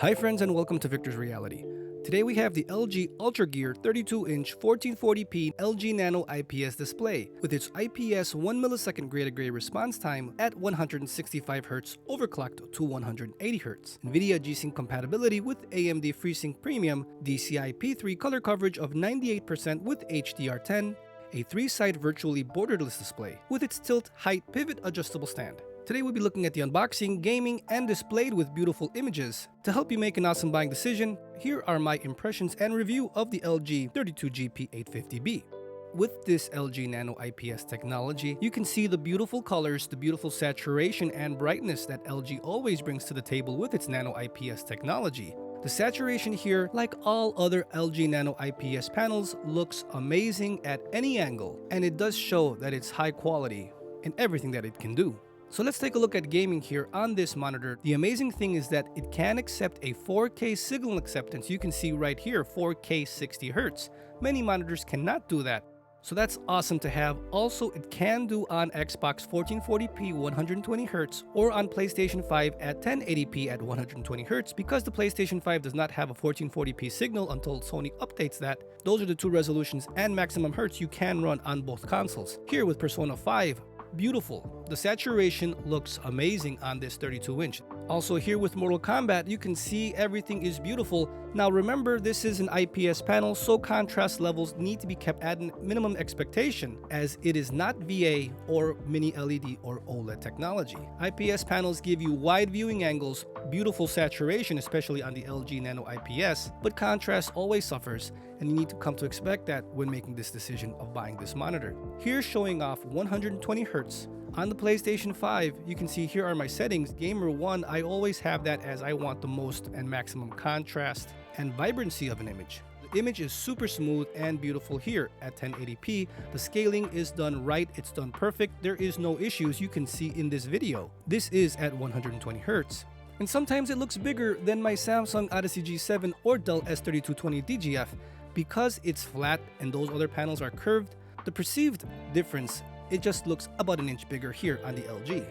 Hi friends and welcome to Viktors Reality. Today we have the LG UltraGear 32-inch 1440p LG Nano IPS display with its IPS 1 millisecond gray-to-gray response time at 165Hz overclocked to 180Hz, NVIDIA G-Sync compatibility with AMD FreeSync Premium, DCI-P3 color coverage of 98% with HDR10, a 3-side virtually borderless display with its tilt height pivot adjustable stand. Today we'll be looking at the unboxing, gaming, and displayed with beautiful images. To help you make an awesome buying decision, here are my impressions and review of the LG 32GP850-B. With this LG Nano IPS technology, you can see the beautiful colors, the beautiful saturation and brightness that LG always brings to the table with its Nano IPS technology. The saturation here, like all other LG Nano IPS panels, looks amazing at any angle, and it does show that it's high quality in everything that it can do. So let's take a look at gaming here on this monitor. The amazing thing is that it can accept a 4K signal acceptance. You can see right here, 4K 60Hz. Many monitors cannot do that. So that's awesome to have. Also, it can do on Xbox 1440p 120Hz or on PlayStation 5 at 1080p at 120Hz because the PlayStation 5 does not have a 1440p signal until Sony updates that. Those are the two resolutions and maximum hertz you can run on both consoles. Here with Persona 5, beautiful. The saturation looks amazing on this 32-inch. Also here with Mortal Kombat, you can see everything is beautiful. Now remember, this is an IPS panel, so contrast levels need to be kept at a minimum expectation as it is not VA or mini LED or OLED technology. IPS panels give you wide viewing angles, beautiful saturation, especially on the LG Nano IPS, but contrast always suffers, and you need to come to expect that when making this decision of buying this monitor. Here showing off 120Hz. On the PlayStation 5, you can see here are my settings. Gamer 1, I always have that as I want the most and maximum contrast and vibrancy of an image. The image is super smooth and beautiful here at 1080p. The scaling is done right, it's done perfect. There is no issues you can see in this video. This is at 120Hz. And sometimes it looks bigger than my Samsung Odyssey G7 or Dell S3220 DGF because it's flat and those other panels are curved. The perceived difference, it just looks about an inch bigger here on the LG.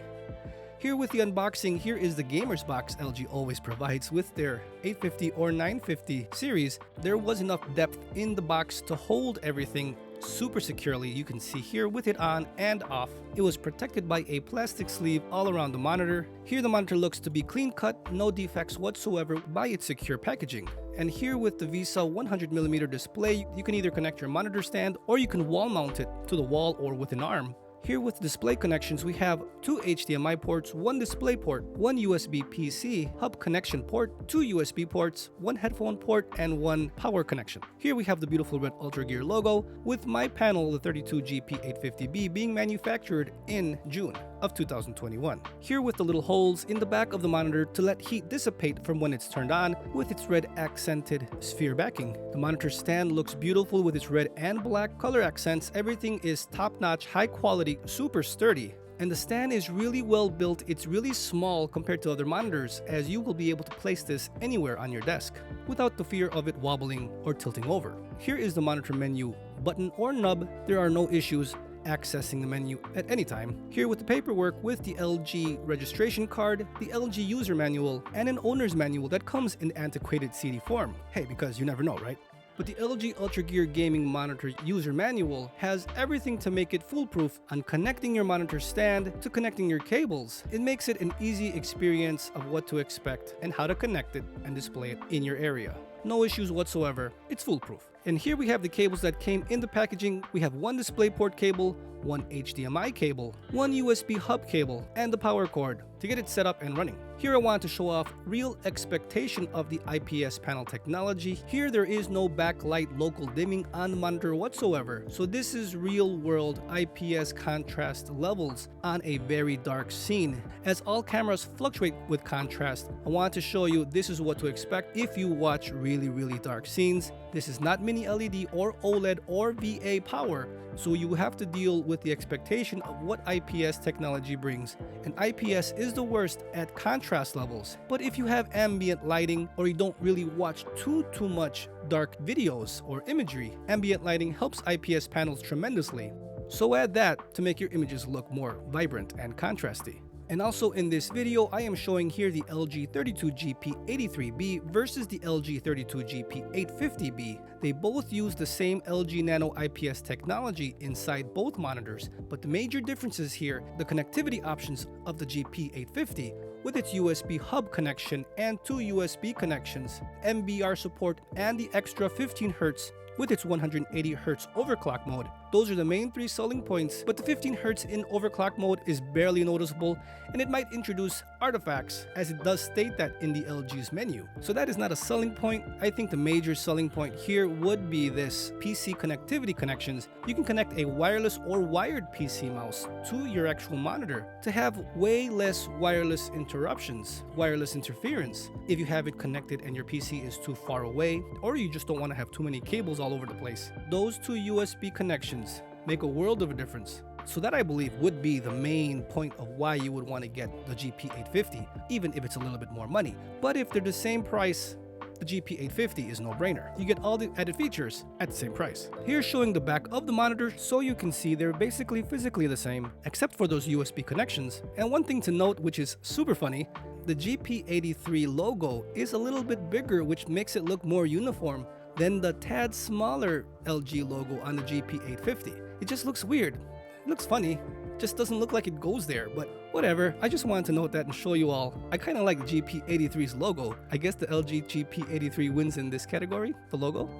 Here with the unboxing, here is the gamer's box LG always provides with their 850 or 950 series. There was enough depth in the box to hold everything super securely. You can see here with it on and off. It was protected by a plastic sleeve all around the monitor. Here the monitor looks to be clean cut, no defects whatsoever by its secure packaging. And here with the VISA 100mm display, you can either connect your monitor stand or you can wall mount it to the wall or with an arm. Here with display connections, we have 2 HDMI ports, 1 display port, 1 USB PC hub connection port, 2 USB ports, 1 headphone port, and 1 power connection. Here we have the beautiful red UltraGear logo with my panel, the 32GP850-B, being manufactured in June of 2021. Here with the little holes in the back of the monitor to let heat dissipate from when it's turned on with its red accented sphere backing. The monitor stand looks beautiful with its red and black color accents. Everything is top-notch, high quality, super sturdy. And the stand is really well built. It's really small compared to other monitors as you will be able to place this anywhere on your desk without the fear of it wobbling or tilting over. Here is the monitor menu button or nub. There are no issues accessing the menu at any time. Here with the paperwork with the LG registration card, the LG user manual, and an owner's manual that comes in antiquated CD form. Hey, because you never know, right? But the LG UltraGear gaming monitor user manual has everything to make it foolproof on connecting your monitor stand to connecting your cables. It makes it an easy experience of what to expect and how to connect it and display it in your area. No issues whatsoever, it's foolproof. And here we have the cables that came in the packaging. We have 1 DisplayPort cable, 1 HDMI cable, 1 USB hub cable, and the power cord to get it set up and running. Here I want to show off real expectation of the IPS panel technology. Here there is no backlight local dimming on the monitor whatsoever. So this is real world IPS contrast levels on a very dark scene. As all cameras fluctuate with contrast, I want to show you this is what to expect if you watch really dark scenes. This is not mini LED or OLED or VA power, so you have to deal with the expectation of what IPS technology brings. And IPS is the worst at contrast levels. But if you have ambient lighting or you don't really watch too much dark videos or imagery, ambient lighting helps IPS panels tremendously. So add that to make your images look more vibrant and contrasty. And also in this video, I am showing here the LG 32GP83B versus the LG 32GP850-B. They both use the same LG Nano IPS technology inside both monitors, but the major differences here, the connectivity options of the GP850 with its USB hub connection and 2 USB connections, MBR support, and the extra 15 Hz with its 180 Hz overclock mode. Those are the main 3 selling points, but the 15 Hz in overclock mode is barely noticeable, and it might introduce artifacts, as it does state that in the LG's menu. So that is not a selling point. I think the major selling point here would be this PC connectivity connections. You can connect a wireless or wired PC mouse to your actual monitor to have way less wireless interruptions, wireless interference. If you have it connected and your PC is too far away, or you just don't want to have too many cables all over the place, those 2 USB connections make a world of a difference. So that, I believe, would be the main point of why you would want to get the GP850, even if it's a little bit more money. But if they're the same price, the GP850 is no-brainer. You get all the added features at the same price. Here's showing the back of the monitor so you can see they're basically physically the same, except for those USB connections. And one thing to note, which is super funny, the GP83 logo is a little bit bigger, which makes it look more uniform than the tad smaller LG logo on the GP850. It just looks weird. It looks funny. It just doesn't look like it goes there, but whatever. I just wanted to note that and show you all. I kind of like GP83's logo. I guess the LG GP83 wins in this category, the logo.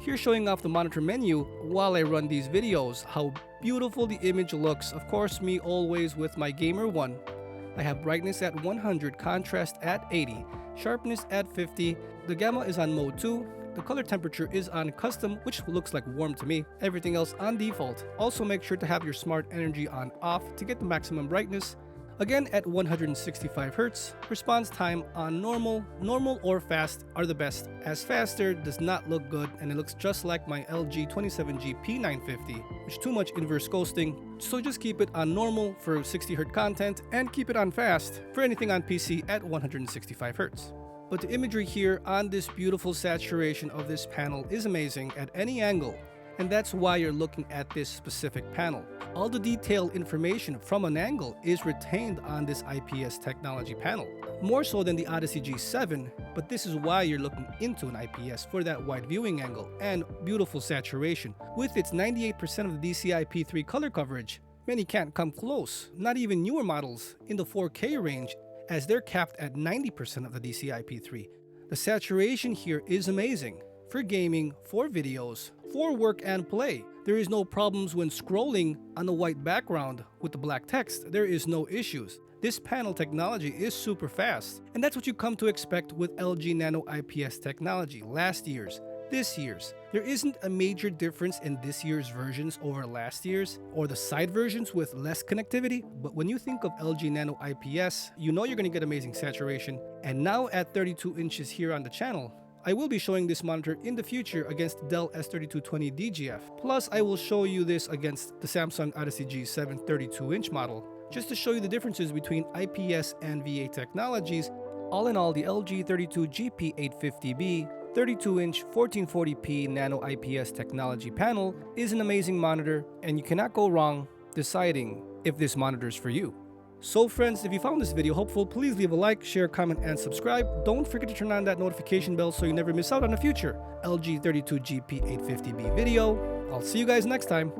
Here showing off the monitor menu while I run these videos, how beautiful the image looks. Of course, me always with my Gamer 1. I have brightness at 100, contrast at 80, sharpness at 50, the gamma is on mode 2, the color temperature is on custom, which looks like warm to me, everything else on default. Also make sure to have your smart energy on off to get the maximum brightness. Again at 165 Hz, response time on normal or fast are the best, as faster does not look good and it looks just like my LG 27GP950, which too much inverse ghosting, so just keep it on normal for 60 Hz content and keep it on fast for anything on PC at 165 Hz. But the imagery here on this beautiful saturation of this panel is amazing at any angle, and that's why you're looking at this specific panel. All the detailed information from an angle is retained on this IPS technology panel, more so than the Odyssey G7, but this is why you're looking into an IPS for that wide viewing angle and beautiful saturation. With its 98% of the DCI-P3 color coverage, many can't come close, not even newer models in the 4K range, as they're capped at 90% of the DCI-P3. The saturation here is amazing. For gaming, for videos, for work and play. There is no problems when scrolling on the white background with the black text. There is no issues. This panel technology is super fast, and that's what you come to expect with LG Nano IPS technology last year's. This year's. There isn't a major difference in this year's versions over last year's or the side versions with less connectivity, but when you think of LG Nano IPS, you know you're going to get amazing saturation. And now at 32 inches here on the channel, I will be showing this monitor in the future against Dell S3220 DGF. Plus, I will show you this against the Samsung Odyssey G7 32-inch model, just to show you the differences between IPS and VA technologies. All in all, the LG 32GP850-B 32-inch 1440p Nano IPS technology panel is an amazing monitor, and you cannot go wrong deciding if this monitor is for you. So friends, if you found this video helpful, please leave a like, share, comment, and subscribe. Don't forget to turn on that notification bell so you never miss out on a future LG 32GP850-B video. I'll see you guys next time.